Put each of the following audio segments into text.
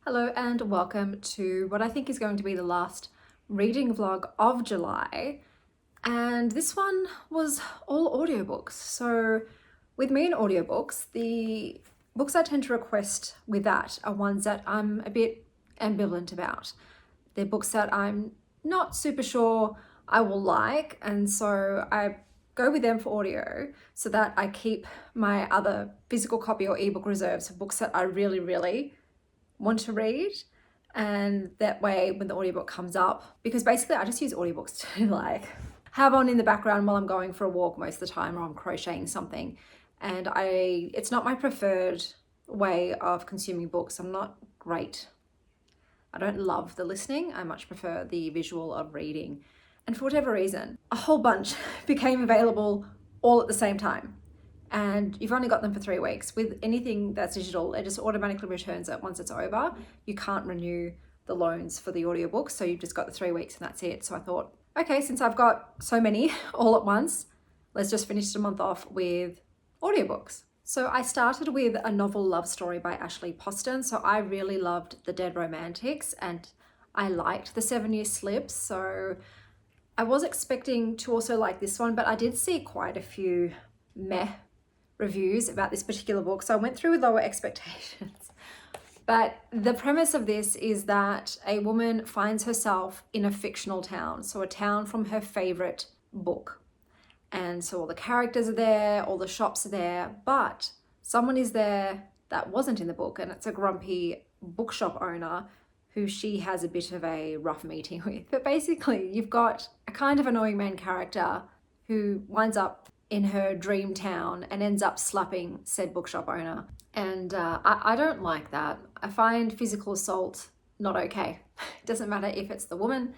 Hello and welcome to what I think is going to be the last reading vlog of July. And this one was all audiobooks. So with me in audiobooks, the books I tend to request with that are ones that I'm a bit ambivalent about. They're books that I'm not super sure I will like, and so I go with them for audio so that I keep my other physical copy or ebook reserves for books that I really want to read. And that way when the audiobook comes up, because basically I just use audiobooks to like have on in the background while I'm going for a walk most of the time, or I'm crocheting something. And it's not my preferred way of consuming books. I'm not great. I don't love the listening. I much prefer the visual of reading. And for whatever reason, a whole bunch became available all at the same time. And you've only got them for 3 weeks. With anything that's digital, it just automatically returns it once it's over. You can't renew the loans for the audiobooks, so you've just got the 3 weeks and that's it. So I thought, okay, since I've got so many all at once, let's just finish the month off with audiobooks. So I started with a novel love story by Ashley Poston. So I really loved The Dead Romantics and I liked The 7 Year Slips. So I was expecting to also like this one, but I did see quite a few meh reviews about this particular book, so I went through with lower expectations. But the premise of this is that a woman finds herself in a fictional town, so a town from her favorite book. And so all the characters are there, all the shops are there, but someone is there that wasn't in the book, and it's a grumpy bookshop owner who she has a bit of a rough meeting with. But basically, you've got a kind of annoying main character who winds up in her dream town and ends up slapping said bookshop owner. And I don't like that. I find physical assault not okay. It doesn't matter if it's the woman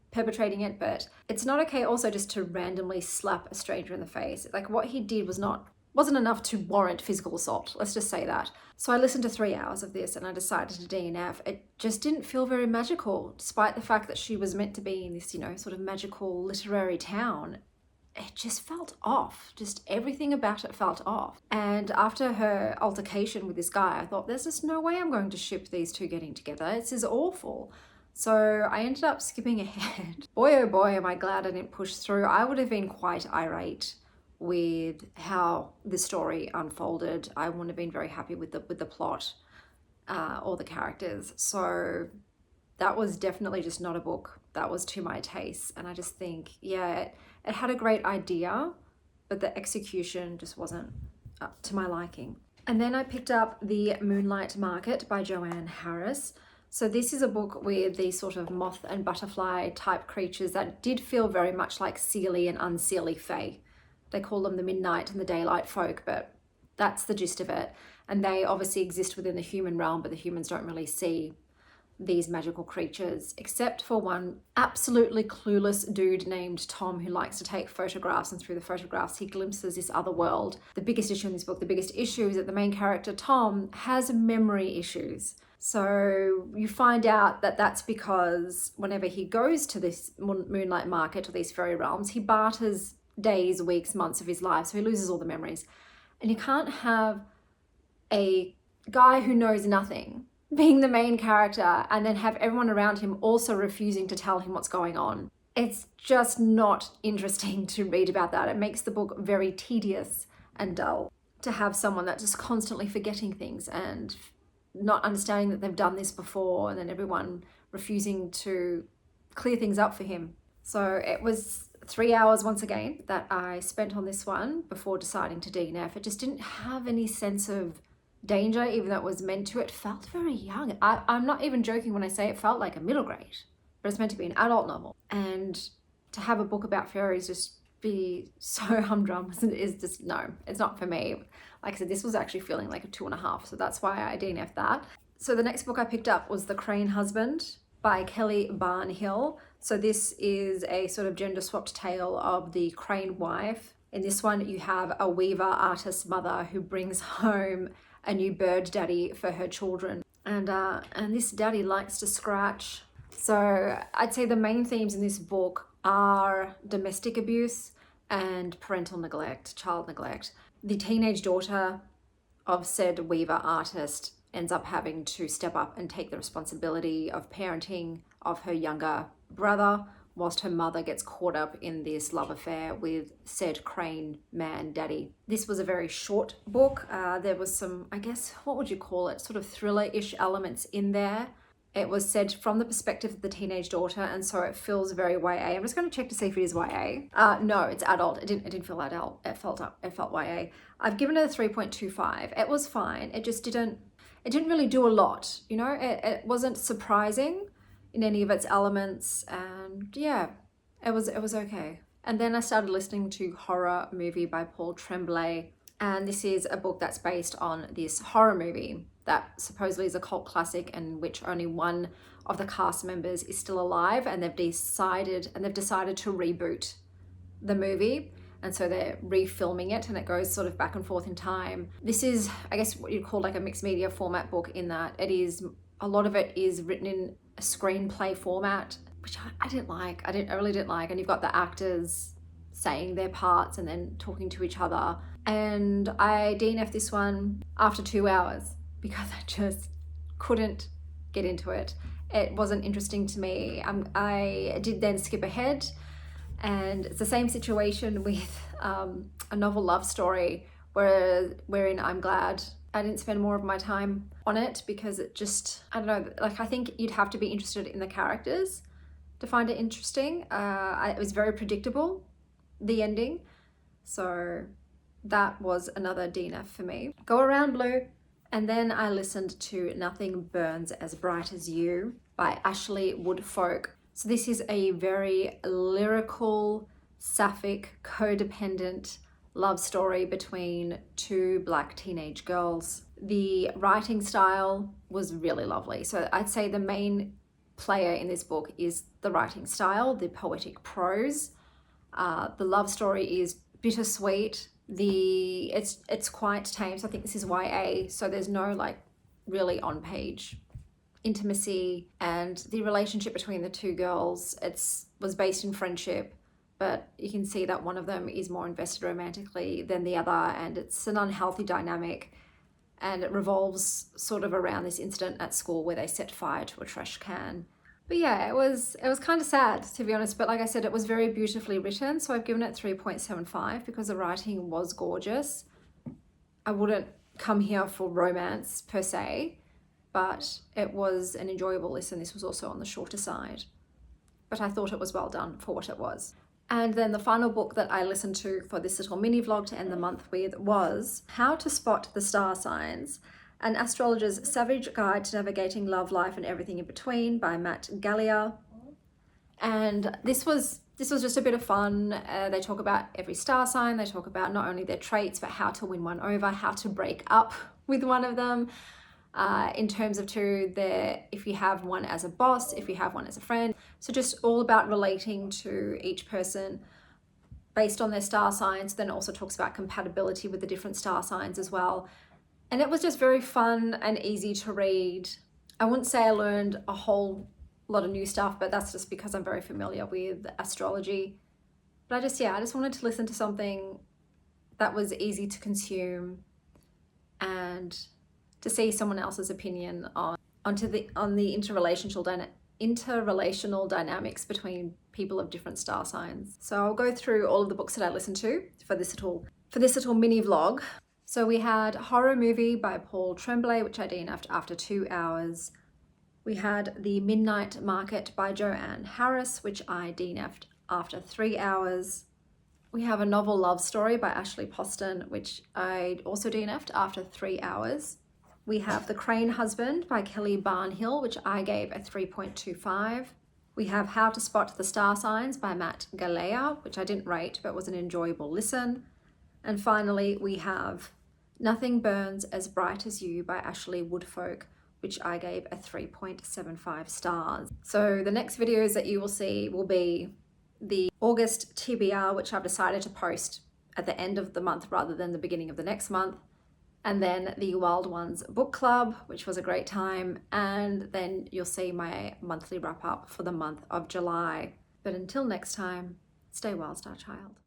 perpetrating it, but it's not okay also just to randomly slap a stranger in the face. Like what he did wasn't enough to warrant physical assault. Let's just say that. So I listened to 3 hours of this and I decided to DNF. It just didn't feel very magical, despite the fact that she was meant to be in this, sort of magical literary town. It just felt off. Just everything about it felt off. And after her altercation with this guy, I thought, there's just no way I'm going to ship these two getting together. This is awful. So I ended up skipping ahead. Boy, oh boy, am I glad I didn't push through. I would have been quite irate with how the story unfolded. I wouldn't have been very happy with the plot or the characters. So that was definitely just not a book that was to my taste. And I just think, yeah, it had a great idea, but the execution just wasn't up to my liking. And then I picked up The Moonlight Market by Joanne Harris. So this is a book with these sort of moth and butterfly type creatures that did feel very much like Seelie and Unseelie Fae. They call them the midnight and the daylight folk, but that's the gist of it. And they obviously exist within the human realm, but the humans don't really see these magical creatures, except for one absolutely clueless dude named Tom who likes to take photographs, and through the photographs he glimpses this other world. The biggest issue in this book, the biggest issue is that the main character Tom has memory issues. So you find out that that's because whenever he goes to this moonlight market or these fairy realms, he barters days, weeks, months of his life, so he loses all the memories. And you can't have a guy who knows nothing being the main character and then have everyone around him also refusing to tell him what's going on. It's just not interesting to read about that. It makes the book very tedious and dull to have someone that's just constantly forgetting things and not understanding that they've done this before, and then everyone refusing to clear things up for him. So it was 3 hours once again that I spent on this one before deciding to DNF. It just didn't have any sense of danger, even though it was meant to. It felt very young. I'm not even joking when I say it felt like a middle grade, but it's meant to be an adult novel. And to have a book about fairies just be so humdrum is just, no, it's not for me. Like I said, this was actually feeling like a 2.5, so that's why I DNF'd that. So the next book I picked up was The Crane Husband by Kelly Barnhill. So this is a sort of gender swapped tale of the crane wife. In this one, you have a weaver artist mother who brings home a new bird daddy for her children. And this daddy likes to scratch. So I'd say the main themes in this book are domestic abuse and parental neglect, child neglect. The teenage daughter of said weaver artist ends up having to step up and take the responsibility of parenting of her younger brother, whilst her mother gets caught up in this love affair with said Crane man daddy. This was a very short book. There was some, I guess, what would you call it, sort of thriller-ish elements in there. It was said from the perspective of the teenage daughter, and so it feels very YA. I'm just going to check to see if it is YA. No, it's adult. It didn't feel adult. It felt YA. I've given it a 3.25. It was fine. It didn't really do a lot. You know, it wasn't surprising in any of its elements, and yeah, it was okay. And then I started listening to Horror Movie by Paul Tremblay, and this is a book that's based on this horror movie that supposedly is a cult classic, in which only one of the cast members is still alive, and they've decided to reboot the movie, and so they're refilming it, and it goes sort of back and forth in time. This is, I guess, what you'd call like a mixed media format book, in that a lot of it is written in a screenplay format, which I didn't like. I really didn't like. And you've got the actors saying their parts and then talking to each other. And I DNF'd this one after 2 hours because I just couldn't get into it. It wasn't interesting to me. I did then skip ahead, and it's the same situation with a novel love story wherein I'm glad I didn't spend more of my time on it, because it just, I don't know, like, I think you'd have to be interested in the characters to find it interesting. It was very predictable, the ending. So that was another DNF for me. Go Around Blue. And then I listened to Nothing Burns as Bright as You by Ashley Woodfolk. So this is a very lyrical, sapphic, codependent love story between two Black teenage girls. The writing style was really lovely. So I'd say the main player in this book is the writing style, the poetic prose. The love story is bittersweet. It's quite tame. So I think this is YA. So there's no like really on-page intimacy, and the relationship between the two girls, was based in friendship, but you can see that one of them is more invested romantically than the other, and it's an unhealthy dynamic, and it revolves sort of around this incident at school where they set fire to a trash can. But yeah, it was kind of sad, to be honest, but like I said, it was very beautifully written, so I've given it 3.75 because the writing was gorgeous. I wouldn't come here for romance per se, but it was an enjoyable listen. This was also on the shorter side, but I thought it was well done for what it was. And then the final book that I listened to for this little mini vlog to end the month with was How to Spot the Star Signs, An Astrologer's Savage Guide to Navigating Love, Life and Everything in Between by Netgalley. And this was just a bit of fun. They talk about every star sign. They talk about not only their traits, but how to win one over, how to break up with one of them. In terms of if you have one as a boss, if you have one as a friend. So just all about relating to each person based on their star signs. Then also talks about compatibility with the different star signs as well. And it was just very fun and easy to read. I wouldn't say I learned a whole lot of new stuff, but that's just because I'm very familiar with astrology. But I just wanted to listen to something that was easy to consume and to see someone else's opinion on the interrelational dynamics between people of different star signs. So I'll go through all of the books that I listened to for this little mini vlog. So we had Horror Movie by Paul Tremblay, which I DNF'd after 2 hours. We had The Midnight Market by Joanne Harris, which I DNF'd after 3 hours. We have A Novel Love Story by Ashley Poston, which I also DNF'd after 3 hours. We have The Crane Husband by Kelly Barnhill, which I gave a 3.25. We have How to Spot the Star Signs by Netgalley, which I didn't rate, but was an enjoyable listen. And finally, we have Nothing Burns as Bright as You by Ashley Woodfolk, which I gave a 3.75 stars. So the next videos that you will see will be the August TBR, which I've decided to post at the end of the month rather than the beginning of the next month. And then the Wild Ones book club, which was a great time. And then you'll see my monthly wrap up for the month of July. But until next time, stay wild, Star Child.